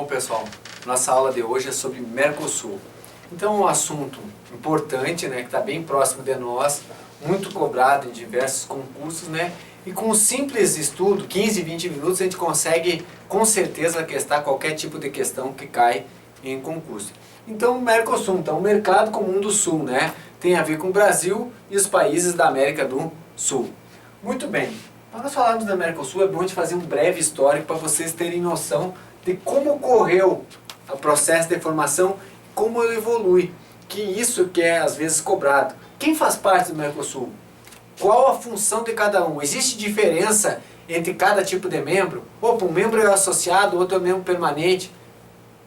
pessoal, nossa aula de hoje é sobre Mercosul. Então é um assunto importante, né, que está bem próximo de nós, muito cobrado em diversos concursos, né, e com um simples estudo, 15, 20 minutos, a gente consegue com certeza testar qualquer tipo de questão que cai em concurso. Então o Mercosul, então, o Mercado Comum do Sul, né, tem a ver com o Brasil e os países da América do Sul. Muito bem, para nós falarmos da Mercosul é bom a gente fazer um breve histórico para vocês terem noção de como ocorreu o processo de formação, como ele evolui, que isso que é às vezes cobrado. Quem faz parte do Mercosul? Qual a função de cada um? Existe diferença entre cada tipo de membro? Opa, um membro é associado, outro é membro permanente.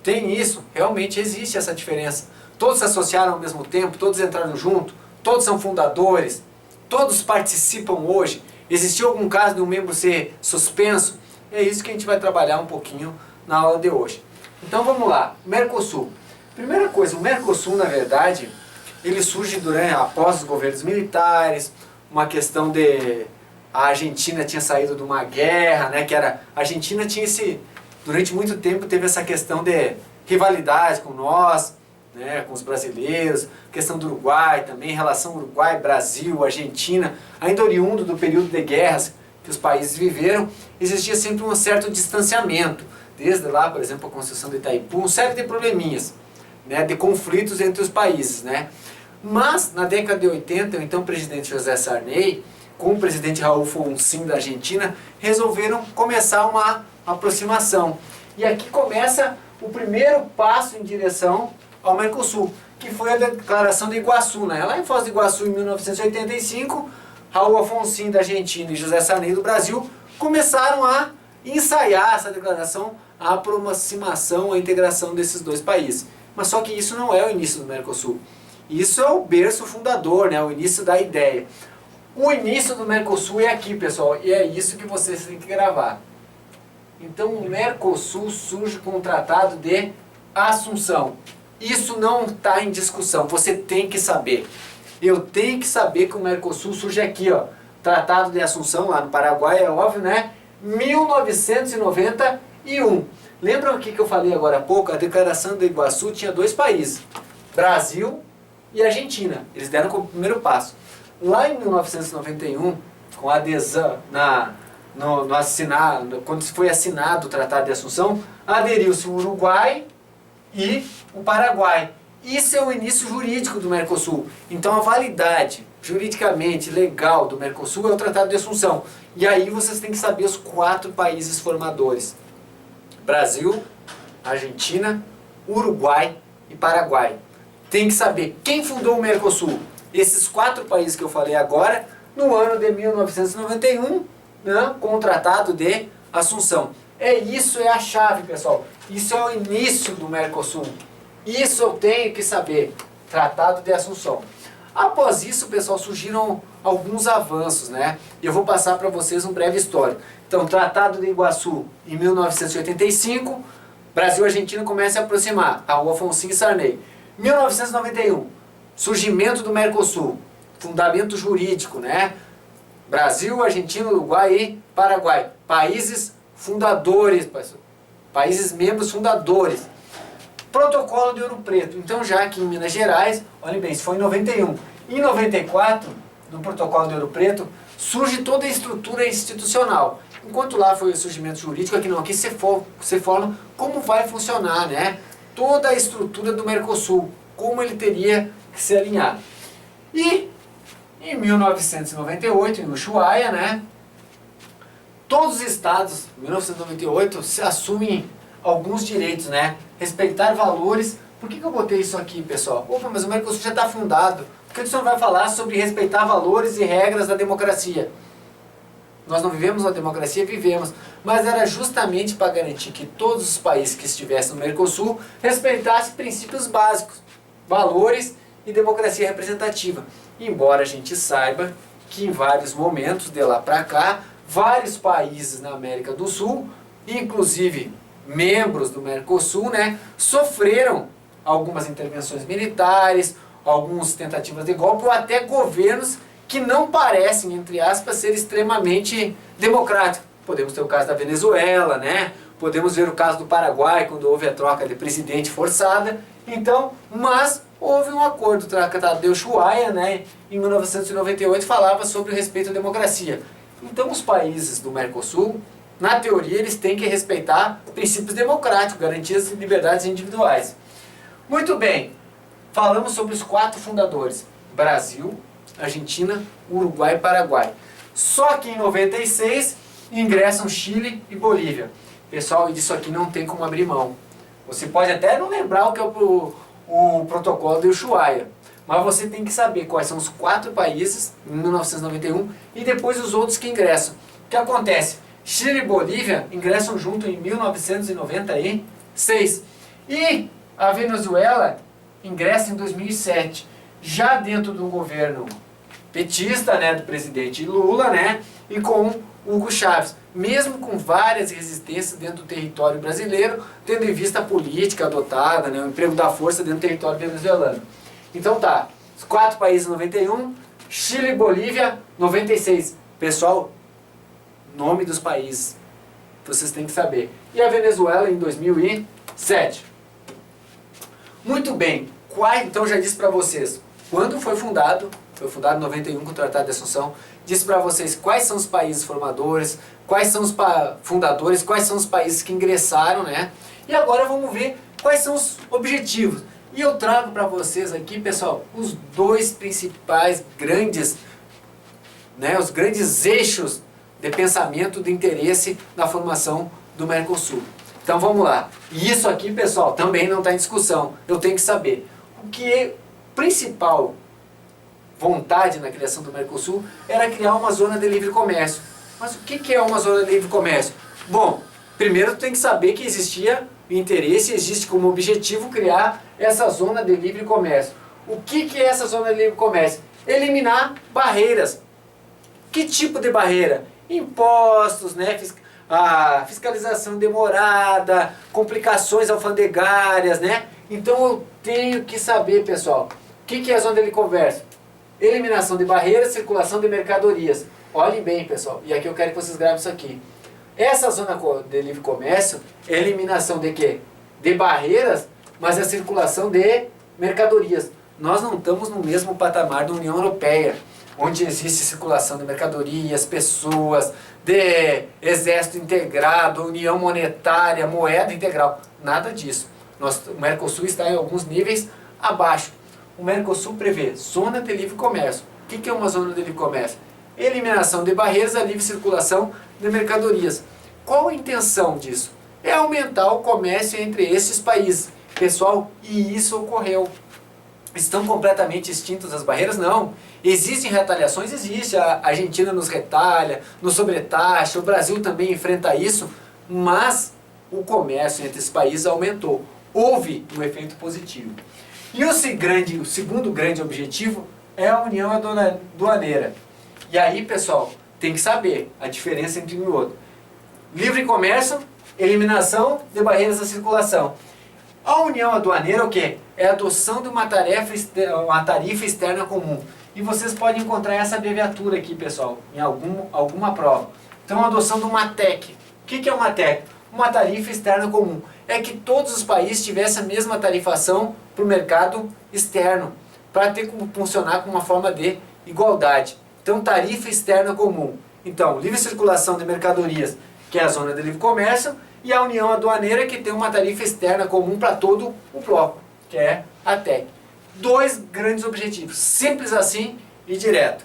Tem isso? Realmente existe essa diferença. Todos se associaram ao mesmo tempo, todos entraram junto, todos são fundadores, todos participam hoje. Existiu algum caso de um membro ser suspenso? É isso que a gente vai trabalhar um pouquinho na aula de hoje. Então vamos lá, Mercosul. Primeira coisa, o Mercosul, na verdade, ele surge após os governos militares, uma questão de... A Argentina tinha saído de uma guerra, né, a Argentina tinha durante muito tempo teve essa questão de rivalidade com nós, né, com os brasileiros, questão do Uruguai também, relação Uruguai-Brasil, Argentina, ainda oriundo do período de guerras que os países viveram, existia sempre um certo distanciamento, desde lá, por exemplo, a construção de Itaipu, uma série de probleminhas, né, de conflitos entre os países, né. Mas, na década de 80, o então presidente José Sarney, com o presidente Raul Alfonsín da Argentina, resolveram começar uma aproximação. E aqui começa o primeiro passo em direção ao Mercosul, que foi a Declaração de Iguaçu, né? Lá em Foz do Iguaçu, em 1985, Raul Alfonsín da Argentina e José Sarney do Brasil começaram a ensaiar essa declaração, a aproximação, a integração desses dois países. Mas só que isso não é o início do Mercosul. Isso é o berço fundador, né? O início da ideia. O início do Mercosul é aqui, pessoal, e é isso que vocês têm que gravar. Então o Mercosul surge com o Tratado de Assunção. Isso não está em discussão, você tem que saber. Eu tenho que saber que o Mercosul surge aqui, ó. Tratado de Assunção, lá no Paraguai, é óbvio, né? 1991. Lembram aqui que eu falei agora há pouco? A Declaração de Iguaçu tinha dois países, Brasil e Argentina. Eles deram como primeiro passo. Lá em 1991, com a adesão, quando foi assinado o Tratado de Assunção, aderiu-se o Uruguai e o Paraguai. Isso é o início jurídico do Mercosul. Então a validade juridicamente legal do Mercosul é o Tratado de Assunção. E aí vocês têm que saber os 4 países formadores: Brasil, Argentina, Uruguai e Paraguai. Tem que saber quem fundou o Mercosul. Esses 4 países que eu falei agora, no ano de 1991, né, com o Tratado de Assunção. Isso é a chave, pessoal. Isso é o início do Mercosul. Isso eu tenho que saber. Tratado de Assunção. Após isso, pessoal, surgiram alguns avanços, né? Eu vou passar para vocês um breve histórico. Então, Tratado de Iguaçu, em 1985, Brasil e Argentina começam a aproximar. Raul Alfonsín e Sarney. 1991, surgimento do Mercosul. Fundamento jurídico, né? Brasil, Argentina, Uruguai e Paraguai. Países fundadores, países membros fundadores. Protocolo de Ouro Preto. Então, já aqui em Minas Gerais, olhem bem, isso foi em 91. Em 94, no Protocolo de Ouro Preto, surge toda a estrutura institucional. Enquanto lá foi o surgimento jurídico, aqui não, aqui você forma como vai funcionar, né? Toda a estrutura do Mercosul, como ele teria que se alinhar. E em 1998, em Ushuaia, né? Todos os estados, em 1998, se assumem alguns direitos, né? Respeitar valores. Por que eu botei isso aqui, pessoal? Opa, mas o Mercosul já está fundado. Por que você não vai falar sobre respeitar valores e regras da democracia? Nós não vivemos uma democracia? Vivemos. Mas era justamente para garantir que todos os países que estivessem no Mercosul respeitassem princípios básicos, valores e democracia representativa. Embora a gente saiba que em vários momentos, de lá para cá, vários países na América do Sul, inclusive membros do Mercosul, né, sofreram algumas intervenções militares, algumas tentativas de golpe, ou até governos que não parecem, entre aspas, ser extremamente democráticos. Podemos ter o caso da Venezuela, né, Podemos ver o caso do Paraguai, quando houve a troca de presidente forçada. Então, mas houve um acordo, o Tratado de Ushuaia, né, em 1998, falava sobre o respeito à democracia. Então, os países do Mercosul, na teoria, eles têm que respeitar princípios democráticos, garantias e liberdades individuais. Muito bem, falamos sobre os 4 fundadores: Brasil, Argentina, Uruguai e Paraguai. Só que em 96 ingressam Chile e Bolívia. Pessoal, disso aqui não tem como abrir mão. Você pode até não lembrar o que é o protocolo de Ushuaia, mas você tem que saber quais são os 4 países em 1991 e depois os outros que ingressam. O que acontece? Chile e Bolívia ingressam junto em 1996 e a Venezuela ingressa em 2007, já dentro do governo petista, né, do presidente Lula, né, e com Hugo Chávez, mesmo com várias resistências dentro do território brasileiro, tendo em vista a política adotada, né, o emprego da força dentro do território venezuelano. Então tá, os 4 países em 91, Chile e Bolívia 96. Pessoal, nome dos países, vocês têm que saber. E a Venezuela em 2007. Muito bem, então já disse para vocês, quando foi fundado em 91 com o Tratado de Assunção, disse para vocês quais são os países formadores, quais são os fundadores, quais são os países que ingressaram, né? E agora vamos ver quais são os objetivos. E eu trago para vocês aqui, pessoal, os 2 principais grandes, né, os grandes eixos de pensamento, de interesse na formação do Mercosul. Então vamos lá. E isso aqui, pessoal, também não está em discussão. Eu tenho que saber o que é principal vontade na criação do Mercosul era criar uma zona de livre comércio. Mas o que é uma zona de livre comércio? Bom, primeiro tem que saber que existia interesse, existe como objetivo criar essa zona de livre comércio. O que é essa zona de livre comércio? Eliminar barreiras. Que tipo de barreira? Impostos, né? A fiscalização demorada, complicações alfandegárias, né? Então eu tenho que saber, pessoal, o que é a zona de livre comércio? Eliminação de barreiras, circulação de mercadorias. Olhem bem, pessoal, e aqui eu quero que vocês gravem isso aqui. Essa zona de livre comércio é a eliminação de quê? De barreiras, mas a circulação de mercadorias. Nós não estamos no mesmo patamar da União Europeia, onde existe circulação de mercadorias, pessoas, de exército integrado, união monetária, moeda integral. Nada disso. O Mercosul está em alguns níveis abaixo. O Mercosul prevê zona de livre comércio. O que é uma zona de livre comércio? Eliminação de barreiras à livre circulação de mercadorias. Qual a intenção disso? É aumentar o comércio entre esses países. Pessoal, e isso ocorreu. Estão completamente extintas as barreiras? Não. Existem retaliações? Existe. A Argentina nos retalha, nos sobretaxa, o Brasil também enfrenta isso, mas o comércio entre esses países aumentou. Houve um efeito positivo. E o segundo grande objetivo é a união aduaneira. E aí, pessoal, tem que saber a diferença entre um e outro. Livre comércio, eliminação de barreiras à circulação. A união aduaneira é o quê? É a adoção de uma tarifa externa comum. E vocês podem encontrar essa abreviatura aqui, pessoal, em alguma prova. Então, a adoção de uma TEC. O que é uma TEC? Uma tarifa externa comum. É que todos os países tivessem a mesma tarifação para o mercado externo, para ter como funcionar com uma forma de igualdade. Então, tarifa externa comum. Então, livre circulação de mercadorias, que é a zona de livre comércio, e a união aduaneira, que tem uma tarifa externa comum para todo o bloco, que é a TEC. 2 grandes objetivos, simples assim e direto.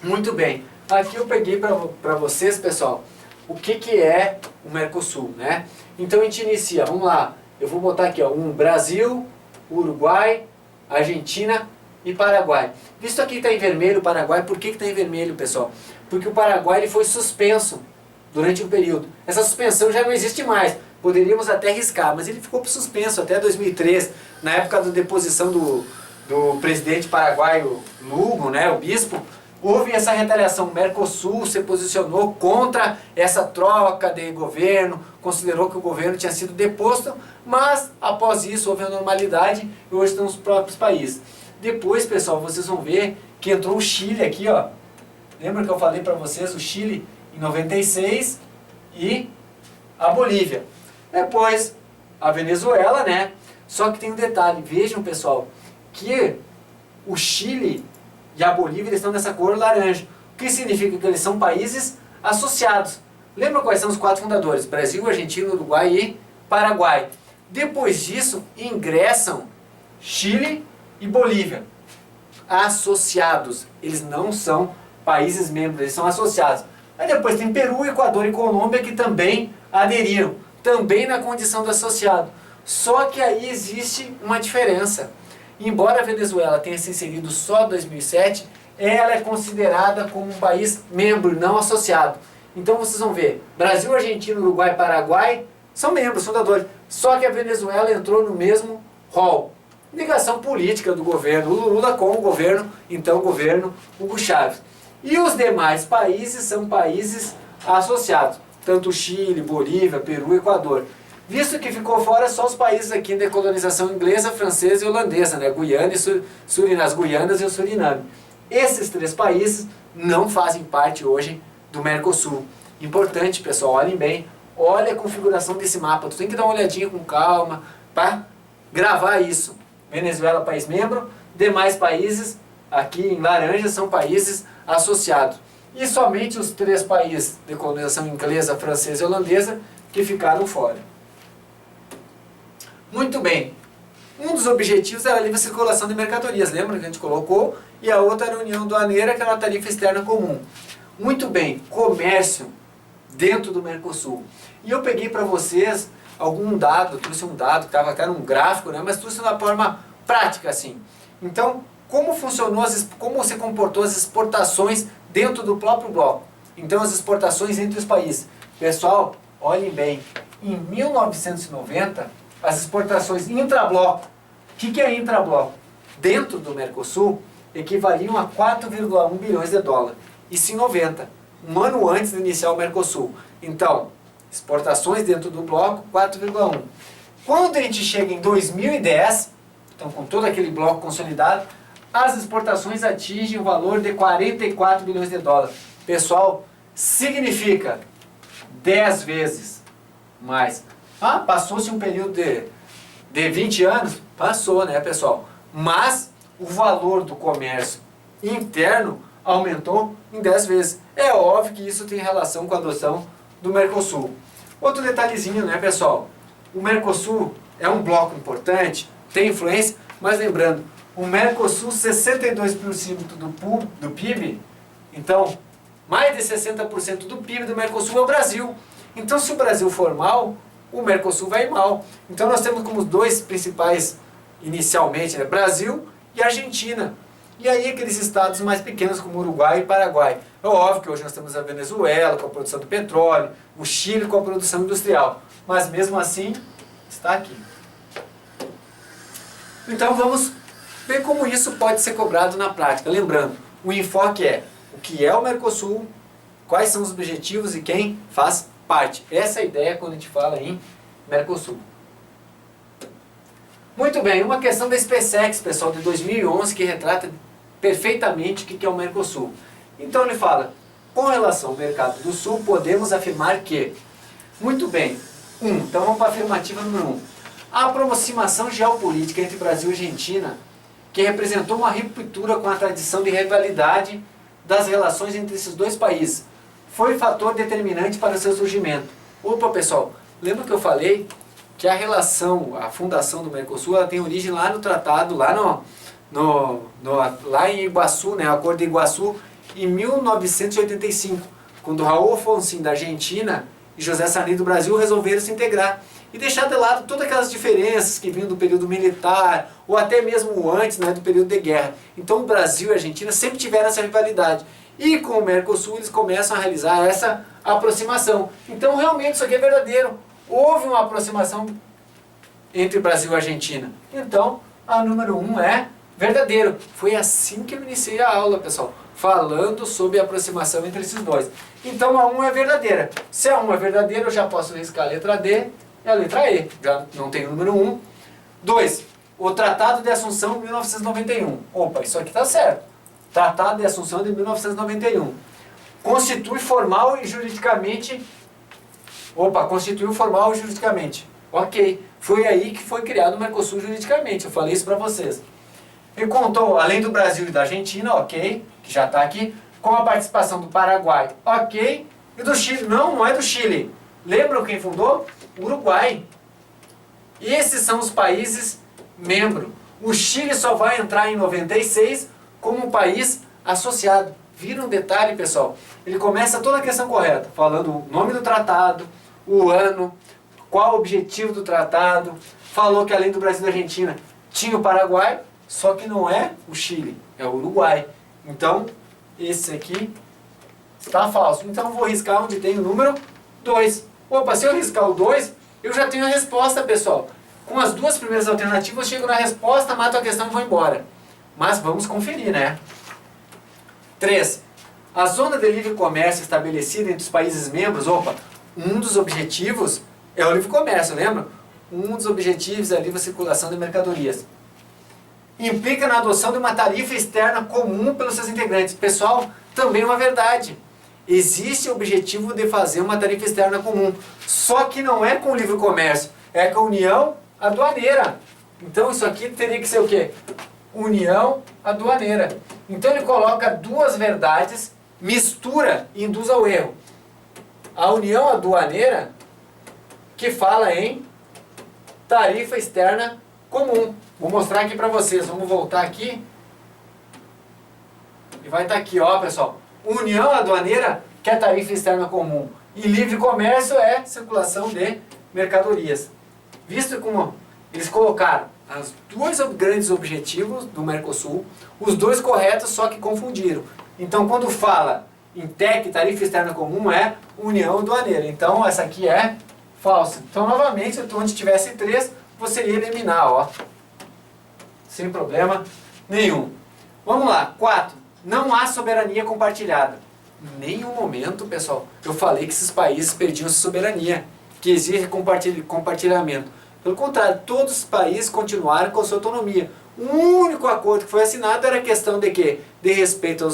Muito bem, aqui eu peguei para vocês, pessoal, o que é o Mercosul, né? Então a gente inicia, vamos lá, eu vou botar aqui, ó, Brasil, Uruguai, Argentina e Paraguai. Visto aqui está em vermelho o Paraguai, por que está em vermelho, pessoal? Porque o Paraguai ele foi suspenso durante um período. Essa suspensão já não existe mais. Poderíamos até riscar, mas ele ficou suspenso até 2003, na época da deposição do presidente paraguaio Lugo, né, o bispo. Houve essa retaliação. O Mercosul se posicionou contra essa troca de governo, considerou que o governo tinha sido deposto, mas após isso houve a normalidade e hoje estão os próprios países. Depois, pessoal, vocês vão ver que entrou o Chile aqui, ó. Lembra que eu falei para vocês o Chile em 96 e a Bolívia. Depois, a Venezuela, né? Só que tem um detalhe, vejam pessoal, que o Chile e a Bolívia eles estão nessa cor laranja. O que significa que eles são países associados. Lembra quais são os 4 fundadores? Brasil, Argentina, Uruguai e Paraguai. Depois disso, ingressam Chile e Bolívia. Associados. Eles não são países membros, eles são associados. Aí depois tem Peru, Equador e Colômbia que também aderiram. Também na condição de associado. Só que aí existe uma diferença. Embora a Venezuela tenha se inserido só em 2007, ela é considerada como um país membro, não associado. Então vocês vão ver, Brasil, Argentina, Uruguai e Paraguai são membros, fundadores. Só que a Venezuela entrou no mesmo rol. Ligação política do governo Lula com o governo, então o governo Hugo Chávez. E os demais países são países associados. Tanto Chile, Bolívia, Peru e Equador. Visto que ficou fora só os países aqui da colonização inglesa, francesa e holandesa, né? Guiana e Suriname, as Guianas e o Suriname. Esses 3 países não fazem parte hoje do Mercosul. Importante, pessoal, olhem bem, olha a configuração desse mapa, tu tem que dar uma olhadinha com calma para gravar isso. Venezuela, país membro, demais países, aqui em laranja, são países associados. E somente os 3 países de colonização inglesa, francesa e holandesa que ficaram fora. Muito bem. Um dos objetivos era a livre circulação de mercadorias, lembra que a gente colocou? E a outra era a união aduaneira, que era a tarifa externa comum. Muito bem, comércio dentro do Mercosul. E eu peguei para vocês algum dado, trouxe um dado que estava até num gráfico, né, mas trouxe de uma forma prática assim. Então, como funcionou, como se comportou as exportações dentro do próprio bloco? Então, as exportações entre os países. Pessoal, olhem bem, em 1990, as exportações intrabloco, o que é intrabloco? Dentro do Mercosul, equivaliam a 4,1 bilhões de dólares. Isso em 90, um ano antes de iniciar o Mercosul. Então, exportações dentro do bloco, 4,1. Quando a gente chega em 2010, então com todo aquele bloco consolidado, as exportações atingem o valor de 44 bilhões de dólares. Pessoal, significa 10 vezes mais. Ah, passou-se um período de 20 anos? Passou, né, pessoal? Mas o valor do comércio interno aumentou em 10 vezes. É óbvio que isso tem relação com a adoção do Mercosul. Outro detalhezinho, né, pessoal? O Mercosul é um bloco importante, tem influência, mas lembrando, o Mercosul, 62% do PIB, então, mais de 60% do PIB do Mercosul é o Brasil. Então, se o Brasil for mal, o Mercosul vai mal. Então, nós temos como 2 principais, inicialmente, né, Brasil e Argentina. E aí, aqueles estados mais pequenos, como Uruguai e Paraguai. É óbvio que hoje nós temos a Venezuela com a produção do petróleo, o Chile com a produção industrial. Mas, mesmo assim, está aqui. Então, vamos ver como isso pode ser cobrado na prática. Lembrando, o enfoque é o que é o Mercosul, quais são os objetivos e quem faz parte. Essa é a ideia quando a gente fala em Mercosul. Muito bem, uma questão da SpaceX, pessoal, de 2011, que retrata perfeitamente o que é o Mercosul. Então ele fala, com relação ao mercado do Sul, podemos afirmar que, muito bem, então vamos para a afirmativa número 1. A aproximação geopolítica entre Brasil e Argentina, que representou uma ruptura com a tradição de rivalidade das relações entre esses 2 países, foi fator determinante para o seu surgimento. Opa, pessoal, lembra que eu falei que a relação, a fundação do Mercosul, ela tem origem lá no tratado, lá lá em Iguaçu, né, o Acordo de Iguaçu, em 1985, quando Raul Alfonsín da Argentina e José Sarney do Brasil resolveram se integrar e deixar de lado todas aquelas diferenças que vinham do período militar ou até mesmo antes, né, do período de guerra. Então o Brasil e a Argentina sempre tiveram essa rivalidade. E com o Mercosul eles começam a realizar essa aproximação. Então realmente isso aqui é verdadeiro. Houve uma aproximação entre Brasil e Argentina. Então a número 1 é verdadeiro. Foi assim que eu iniciei a aula, pessoal, falando sobre a aproximação entre esses 2. Então a 1 é verdadeira. Se a 1 é verdadeira, eu já posso riscar a letra D e a letra E. Já não tem o número 1. 2. O Tratado de Assunção de 1991. Opa, isso aqui está certo. Tratado de Assunção de 1991. Constitui formal e juridicamente Opa, constituiu formal juridicamente. Ok, foi aí que foi criado o Mercosul juridicamente, eu falei isso para vocês. Ele contou, além do Brasil e da Argentina, ok, que já está aqui, com a participação do Paraguai, ok, e do Chile, não é do Chile. Lembram quem fundou? Uruguai. E esses são os países membros. O Chile só vai entrar em 96 como um país associado. Vira um detalhe, pessoal. Ele começa toda a questão correta, falando o nome do tratado, o ano, qual o objetivo do tratado, falou que além do Brasil e da Argentina tinha o Paraguai, só que não é o Chile, é o Uruguai. Então, esse aqui está falso. Então, eu vou riscar onde tem o número 2. Opa, se eu riscar o 2, eu já tenho a resposta, pessoal. Com as duas primeiras alternativas, eu chego na resposta, mato a questão e vou embora. Mas vamos conferir, né? 3. A zona de livre comércio estabelecida entre os países membros, opa, um dos objetivos é o livre comércio, lembra? Um dos objetivos é a livre circulação de mercadorias. Implica na adoção de uma tarifa externa comum pelos seus integrantes. Pessoal, também é uma verdade. Existe o objetivo de fazer uma tarifa externa comum, só que não é com o livre comércio, é com a União Aduaneira. Então isso aqui teria que ser o quê? União Aduaneira. Então ele coloca duas verdades, mistura e induz ao erro. A União Aduaneira, que fala em tarifa externa comum. Vou mostrar aqui para vocês. Vamos voltar aqui. E vai estar aqui, ó, pessoal. União Aduaneira, que é tarifa externa comum. E livre comércio é circulação de mercadorias. Visto como eles colocaram os dois grandes objetivos do Mercosul, os dois corretos, só que confundiram. Então, quando fala em TEC, tarifa externa comum, é União Aduaneira. Então, essa aqui é falsa. Então, novamente, onde tivesse 3, você iria eliminar, ó. Sem problema nenhum. Vamos lá. 4. Não há soberania compartilhada. Em nenhum momento, pessoal, eu falei que esses países perdiam sua soberania, que existe compartilhamento. Pelo contrário, todos os países continuaram com sua autonomia. O único acordo que foi assinado era a questão de quê? De respeito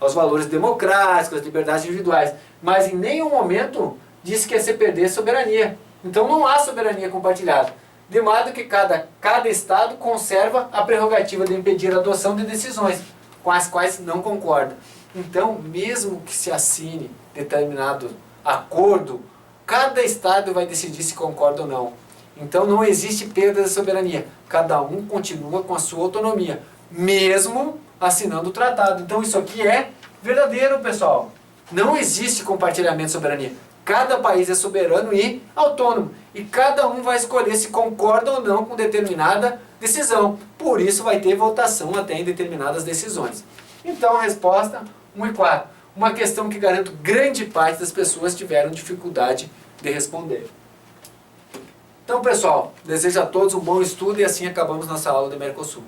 aos valores democráticos, às liberdades individuais. Mas em nenhum momento disse que ia se perder soberania. Então não há soberania compartilhada. De modo que cada Estado conserva a prerrogativa de impedir a adoção de decisões com as quais não concorda. Então, mesmo que se assine determinado acordo, cada Estado vai decidir se concorda ou não. Então não existe perda de soberania. Cada um continua com a sua autonomia, mesmo assinando o tratado. Então isso aqui é verdadeiro, pessoal. Não existe compartilhamento de soberania. Cada país é soberano e autônomo. E cada um vai escolher se concorda ou não com determinada decisão. Por isso vai ter votação até em determinadas decisões. Então a resposta 1 e 4. Uma questão que garanto grande parte das pessoas tiveram dificuldade de responder. Então, pessoal, desejo a todos um bom estudo e assim acabamos nossa aula de Mercosul.